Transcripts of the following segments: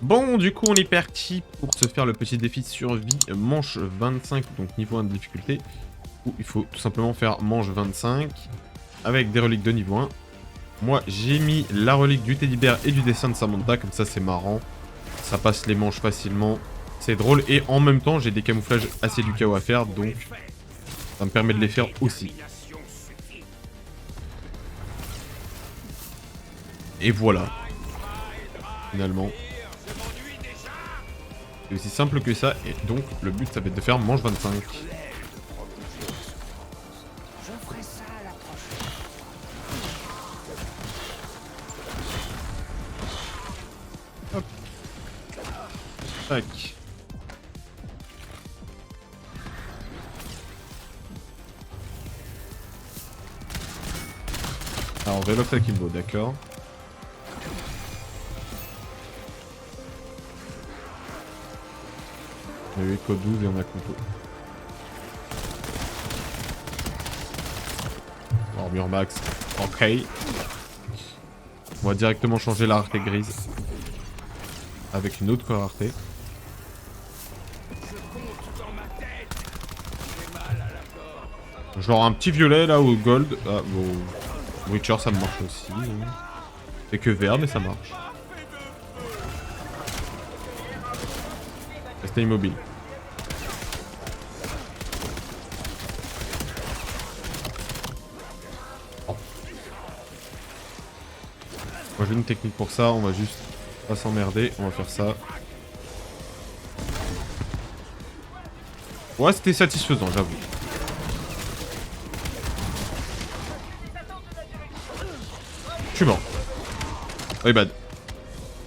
Bon, du coup, on est parti pour se faire le petit défi de survie manche 25, donc niveau 1 de difficulté, où il faut tout simplement faire manche 25 avec des reliques de niveau 1. Moi, j'ai mis la relique du teddy bear et du dessin de Samantha, comme ça c'est marrant, ça passe les manches facilement, c'est drôle, et en même temps, j'ai des camouflages assez du chaos à faire, donc ça me permet de les faire aussi. Et voilà, finalement. C'est aussi simple que ça, et donc le but ça va être de faire manche 25. Hop. Tac. Alors Velox Akimbo, d'accord. On a eu Echo 12 et on a couteau. Armure max. Ok. On va directement changer la rareté grise. Avec une autre rareté. Genre un petit violet là ou gold. Ah bon. Witcher ça marche aussi. C'est que vert mais ça marche. Restez immobile. Moi j'ai une technique pour ça, on va juste pas s'emmerder, on va faire ça. Ouais, c'était satisfaisant, j'avoue. Je suis mort. Oui, bad.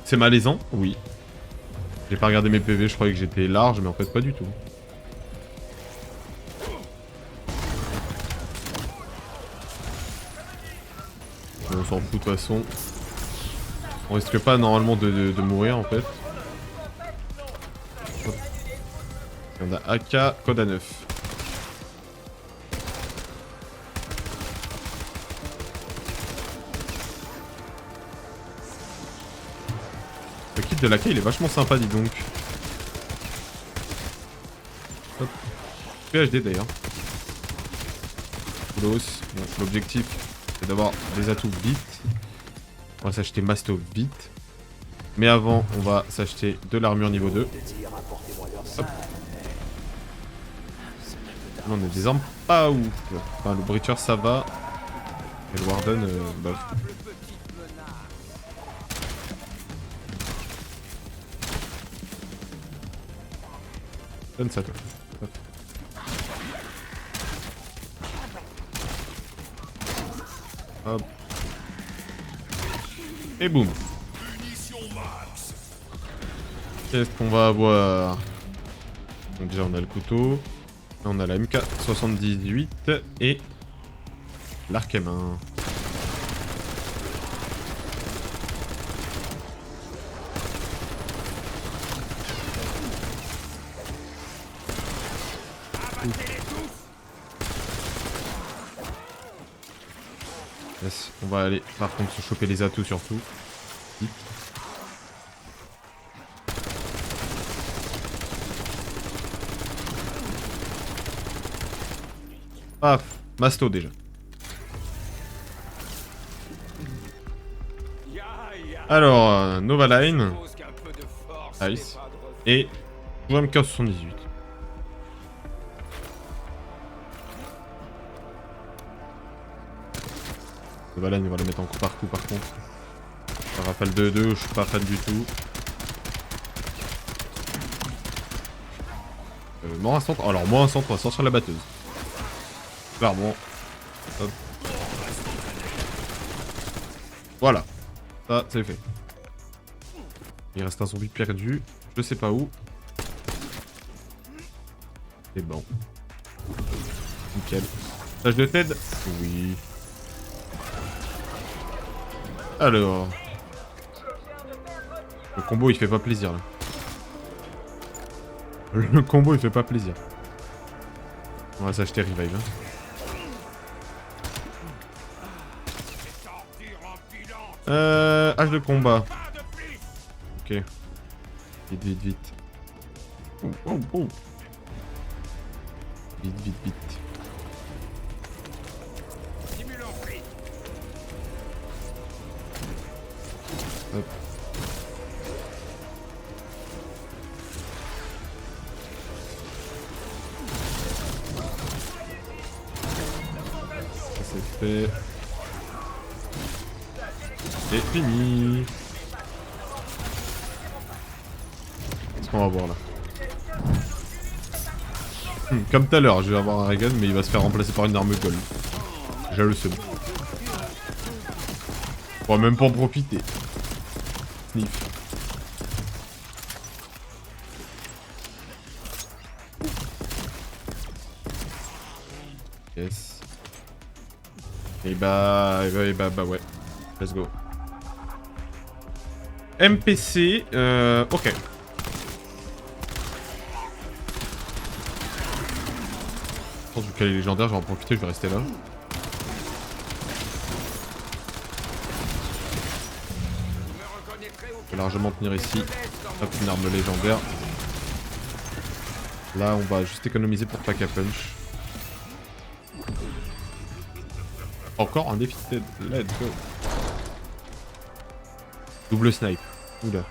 C'est malaisant, oui. J'ai pas regardé mes PV, je croyais que j'étais large, mais en fait pas du tout. On s'en fout de toute façon. On risque pas normalement de mourir en fait. Hop. Et on a AK, code à 9. Le kit de l'AK il est vachement sympa, dis donc. Hop. PhD d'ailleurs. Bon, l'objectif c'est d'avoir des atouts vite. On va s'acheter Masto vite. Mais avant, on va s'acheter de l'armure niveau 2. Hop. Là, on a des armes pas ouf. Enfin, le Breacher ça va. Et le Warden, bof. Donne ça, toi. Hop. Hop. Et boum. Qu'est-ce qu'on va avoir? Donc déjà on a le couteau. Là, on a la MK78 et l'arc M1. Yes, on va aller par contre se choper les atouts surtout. Vite. Paf, Masto déjà. Alors, Novaline. Nice. Et MK78. Novaline, on va le mettre en coup par coup par contre. La Rafale 2-2, je suis pas fan du tout. Moins un centre. Alors, moins un centre, on va sortir la batteuse. Clairement. Hop. Voilà. Ça, c'est fait. Il reste un zombie perdu. Je sais pas où. C'est bon. Nickel. Tâche de TED? Oui. Alors. Le combo il fait pas plaisir là. Le combo il fait pas plaisir. On va s'acheter Revive. Hein. Hache de combat. Ok. Vite, vite, vite. Oh, oh, oh. Vite, vite, vite. Hop. Ça c'est fait. C'est fini. Qu'est-ce qu'on va voir là? Comme tout à l'heure, je vais avoir un Regan, mais il va se faire remplacer par une arme gold. J'ai le seum. On va même pas en profiter. Sniff. Yes. Et bah ouais. Let's go. MPC, ok. Je pense que les légendaires, je vais en profiter, je vais rester là. Je vais largement tenir ici. Hop, une arme légendaire. Là, on va juste économiser pour pack à punch. Encore un défi de tête. Let's go. Double snipe. Oula.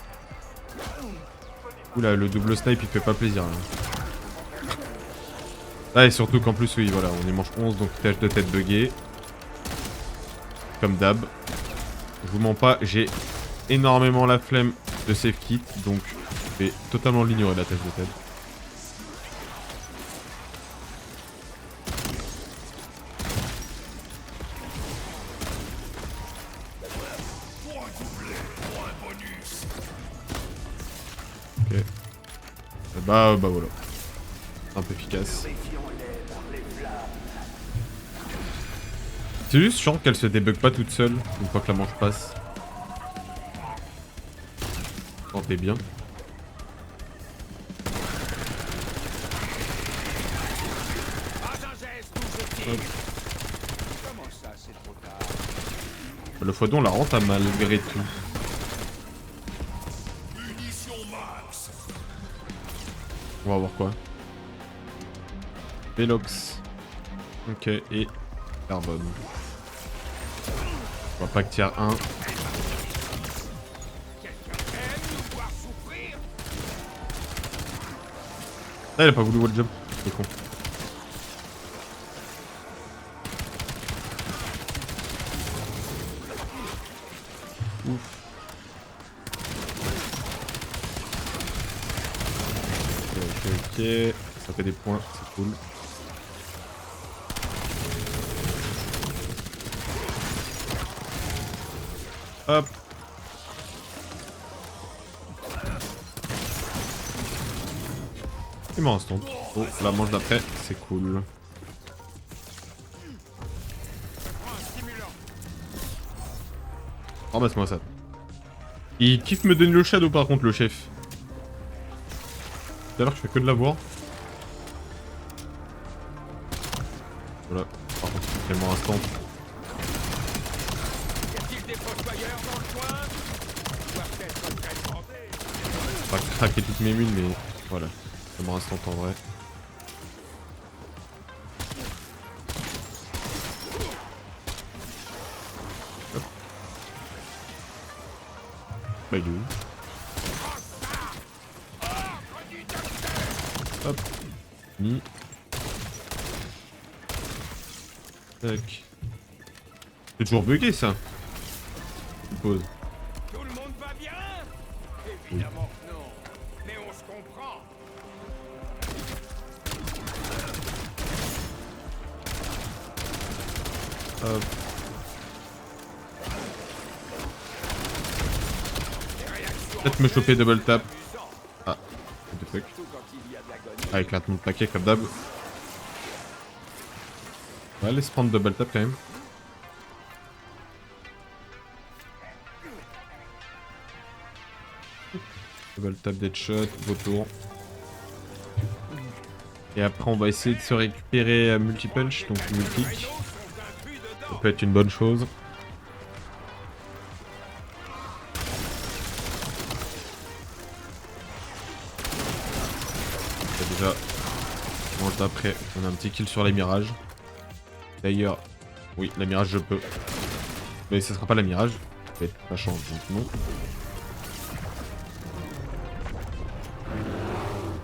Oula, le double snipe il fait pas plaisir là. Ah, et surtout qu'en plus, oui, voilà, on est manche 11, donc tâche de tête buggée. Comme d'hab. Je vous mens pas, j'ai énormément la flemme de save kit, donc je vais totalement l'ignorer la tâche de tête. Ok. Bah voilà. Un peu efficace. C'est juste chiant qu'elle se débug pas toute seule une fois que la manche passe. Tentez bien. Hop. Le fodon la rend à malgré tout. On va voir quoi. Velox. Ok, et carbone. On va pas que tier 1. Ah, il a pas voulu wall jump, c'est con. Ouf. Ok. Ça fait des points, c'est cool. Hop. Il m'en reste un. Oh, la manche d'après, c'est cool. Ramasse-moi ça. Il kiffe me donner le shadow par contre, le chef. Tout à l'heure, je fais que de la voir. Voilà. Par contre, c'est tellement instant. Pas craquer toutes mes mules, mais voilà. Tellement instant en vrai. Hop. Bah, il est où? Hop. Ni. Tac. C'est toujours bugué ça. Je suppose. Tout le monde va bien? Évidemment que non. Mais on se comprend. Hop. Peut-être me choper double tap. Ah, what the fuck. Avec la tombe paquet comme d'hab. Ouais, laisse prendre double tap quand même. Double tap deadshot, vautour. Et après on va essayer de se récupérer multi-punch, donc multi-click. Ça peut être une bonne chose. Et déjà, manche d'après, on a un petit kill sur les mirages. D'ailleurs, oui, la mirage je peux. Mais ce sera pas la mirage. Ça change, donc non.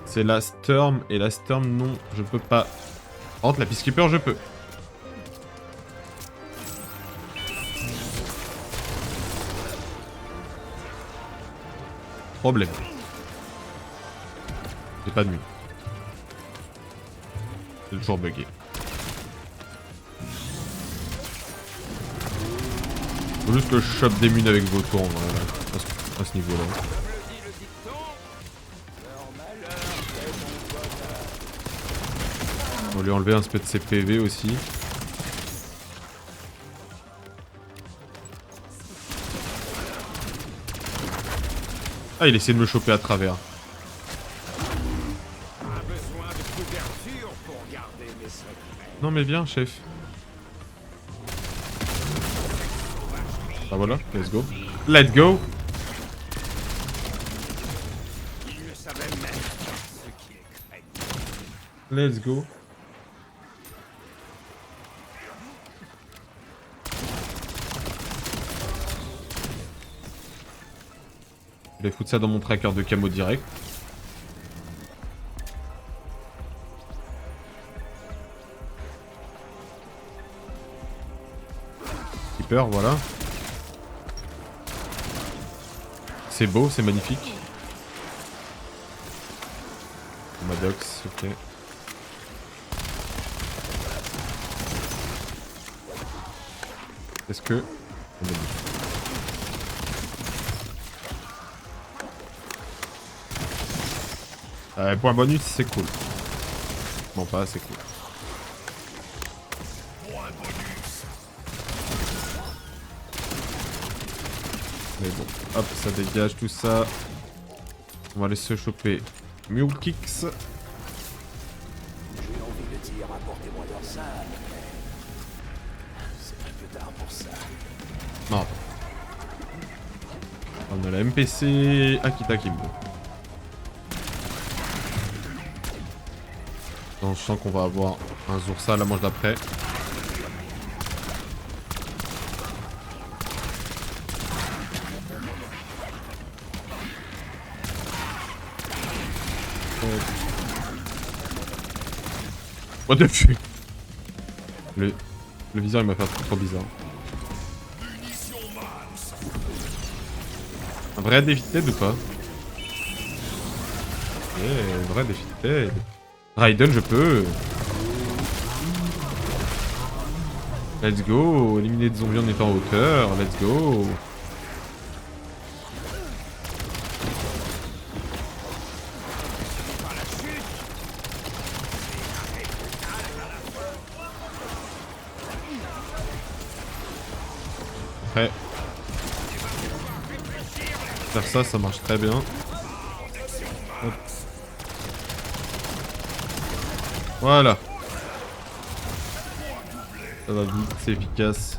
C'est la Storm, et la Storm, non, je peux pas. Par contre, la Peacekeeper, je peux. Problème. J'ai pas de mue. C'est toujours bugué. Faut juste que je chope des munes avec vos tours, à ce niveau-là. On va lui enlever un peu de ses PV aussi. Ah, il essaie de me choper à travers. Non mais viens, chef. Ah voilà, let's go. Let's go. Let's go. Je vais foutre ça dans mon tracker de camo direct. Keeper, voilà. C'est beau, c'est magnifique. Maddox, ok. Est-ce que... point bonus, c'est cool. Bon, pas, c'est cool. Mais bon, hop, ça dégage tout ça. On va aller se choper Mule Kicks. J'ai envie de dire apportez-moi leur salle, mais c'est un peu tard pour ça. Non. On a la MPC Akita Kimbo. Non, je sens qu'on va avoir un Zoursa à la manche d'après. What the fuck? Le viseur il m'a fait un truc trop bizarre. Un vrai defeated ou pas? Un vrai defeated. Raiden je peux. Let's go. Éliminer des zombies en étant en hauteur. Let's go. Après, faire ça, ça marche très bien. Hop. Voilà. Ça va vite, c'est efficace.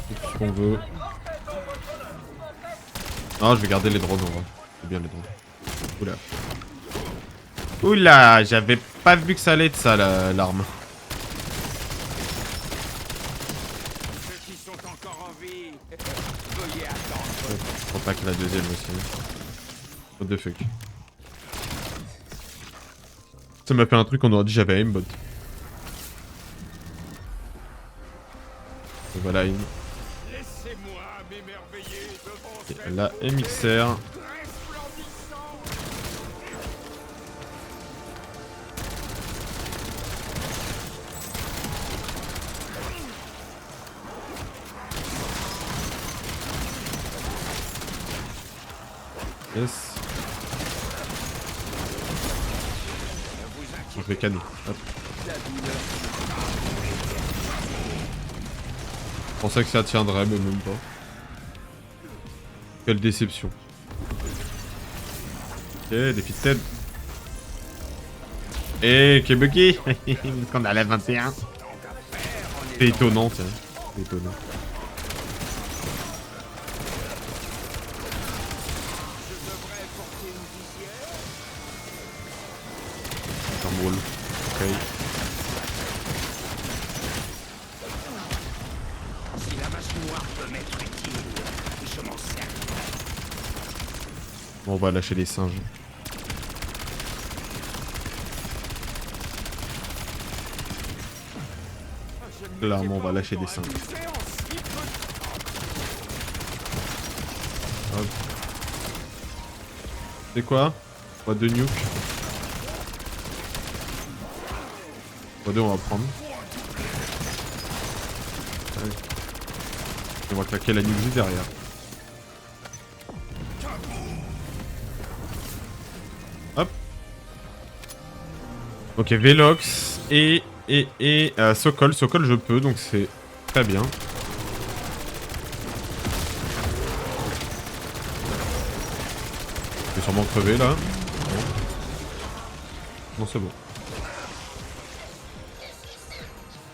C'est tout ce qu'on veut. Non, je vais garder les drones en vrai. C'est bien les drones. Oula. Oula, j'avais pas vu que ça allait être ça l'arme. Faut pas que la deuxième aussi. What the fuck. Ça m'a fait un truc, on aurait dit j'avais aimbot. Et voilà une. Et la MXR. Yes. Je vais canner. Hop. Je pensais que ça tiendrait, mais même pas. Quelle déception. Ok, defeated. Et Kebuki. Parce qu'on a la 21. C'est étonnant, tiens. C'est étonnant. Thermal. Ok. Si la masse noire peut m'être utile, je m'en sers. Bon, on va lâcher les singes. Clairement, on va lâcher des singes. Hop. C'est quoi? What de nuke? What de on va prendre. Allez. On va claquer la nuke juste derrière. Hop. Ok, Velox et Sokol. Sokol je peux, donc c'est très bien. Je vais sûrement crever là. Non, non c'est bon.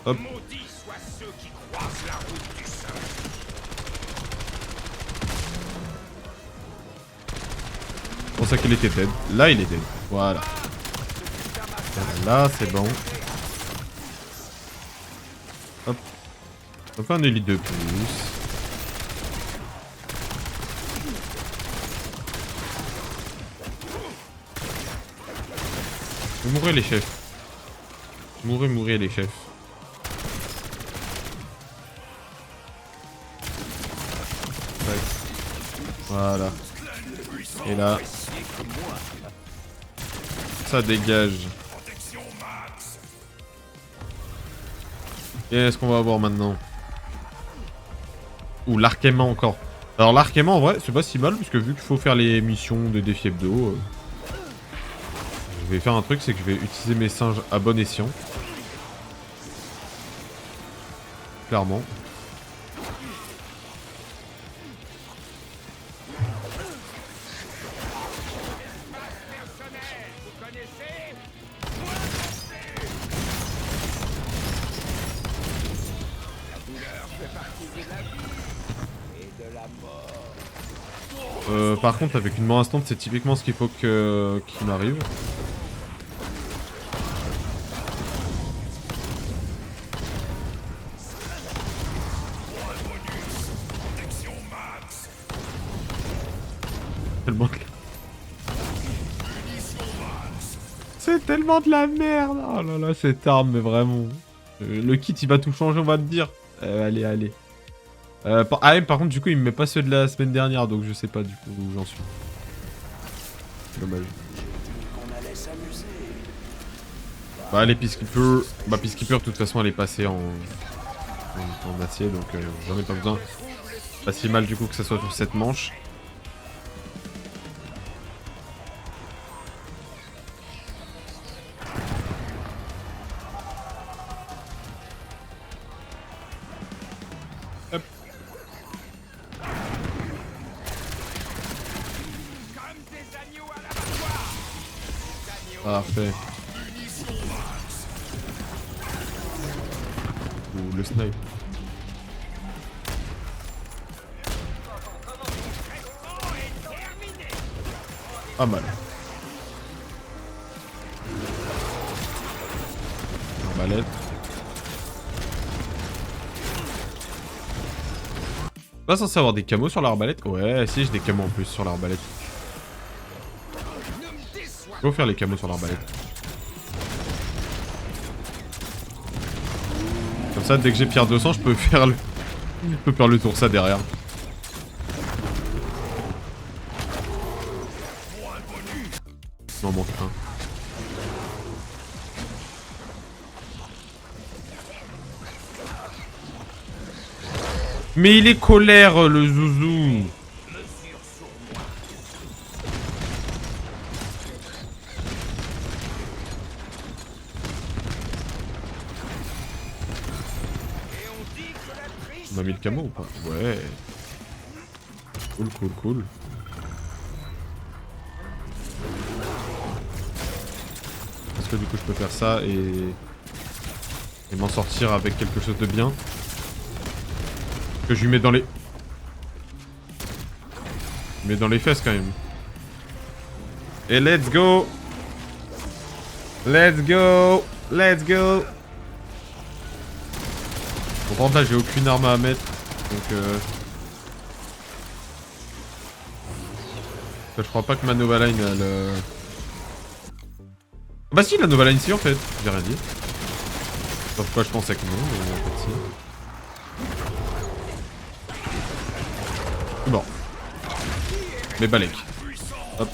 Hop. Maudits soient ceux qui croisent la route du singe. Je pensais qu'il était dead. Là il est dead. Voilà. Là c'est bon. Hop. On fait un élite de plus. Mourrez les chefs. Mourrez les chefs. Ouais. Voilà. Et là. Ça dégage. Qu'est-ce qu'on va avoir maintenant? Ouh, l'arc-aimant encore. Alors l'arc-aimant en vrai, c'est pas si mal, puisque vu qu'il faut faire les missions de défi hebdo, je vais faire un truc, c'est que je vais utiliser mes singes à bon escient. Clairement. Par contre, avec une mort instant, c'est typiquement ce qu'il faut qu'il m'arrive. C'est tellement de la merde. Oh là là, cette arme, mais vraiment. Le kit, il va tout changer, on va te dire. Allez, allez. Par contre, du coup, il me met pas ceux de la semaine dernière, donc je sais pas du coup où j'en suis. Dommage. Bah, les Peacekeepers... Bah, Peacekeeper, de toute façon, elle est passée en acier, donc j'en ai pas besoin. Pas si mal, du coup, que ça soit sur cette manche. Hop. Parfait. Ouh, le snipe. Pas mal. Arbalète. Pas censé avoir des camos sur l'arbalète? Ouais, si, j'ai des camos en plus sur l'arbalète. Faut faire les camos sur l'arbalète. Comme ça, dès que j'ai Pierre 200, je peux faire le tour ça derrière. Il m'en manque un. Mais il est colère, le zouzou. On a mis le camo ou pas? Ouais. Cool, cool, cool. Est-ce que du coup je peux faire ça et m'en sortir avec quelque chose de bien? Que je lui mets dans les... Je mets dans les fesses quand même. Et let's go. Let's go. Let's go. Bon, par contre, là, j'ai aucune arme à mettre. Donc, je crois pas que ma Novaline, elle... Bah si, la Novaline, si, en fait. J'ai rien dit. Je sais pas pourquoi je pensais que non, mais en fait, si. Bon. Mais balèque. Hop.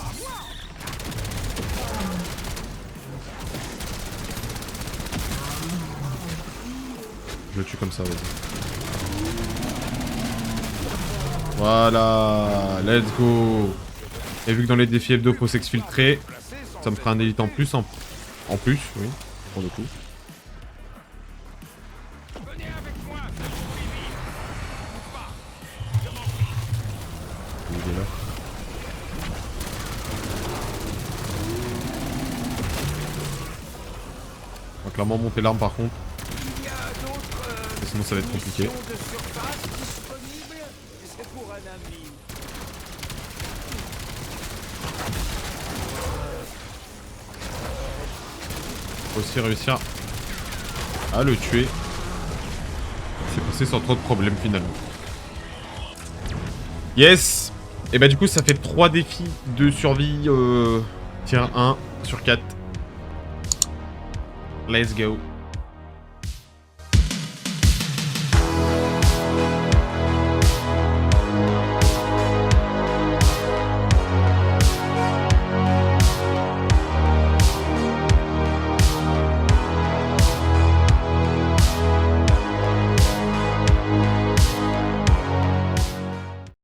Je le tue comme ça, vas-y. Voilà, let's go. Et vu que dans les défis hebdo faut s'exfiltrer, ça me fera un élite en plus, en plus, oui, pour le coup. Venez avec moi. Il est là. On va clairement monter l'arme par contre, Il y a d'autres sinon ça va être compliqué. missions de surface disponibles. C'est pour un ami. Faut aussi réussir à le tuer. C'est passé sans trop de problèmes finalement. Yes. Et bah du coup ça fait 3 défis de survie tier 1 sur 4. Let's go.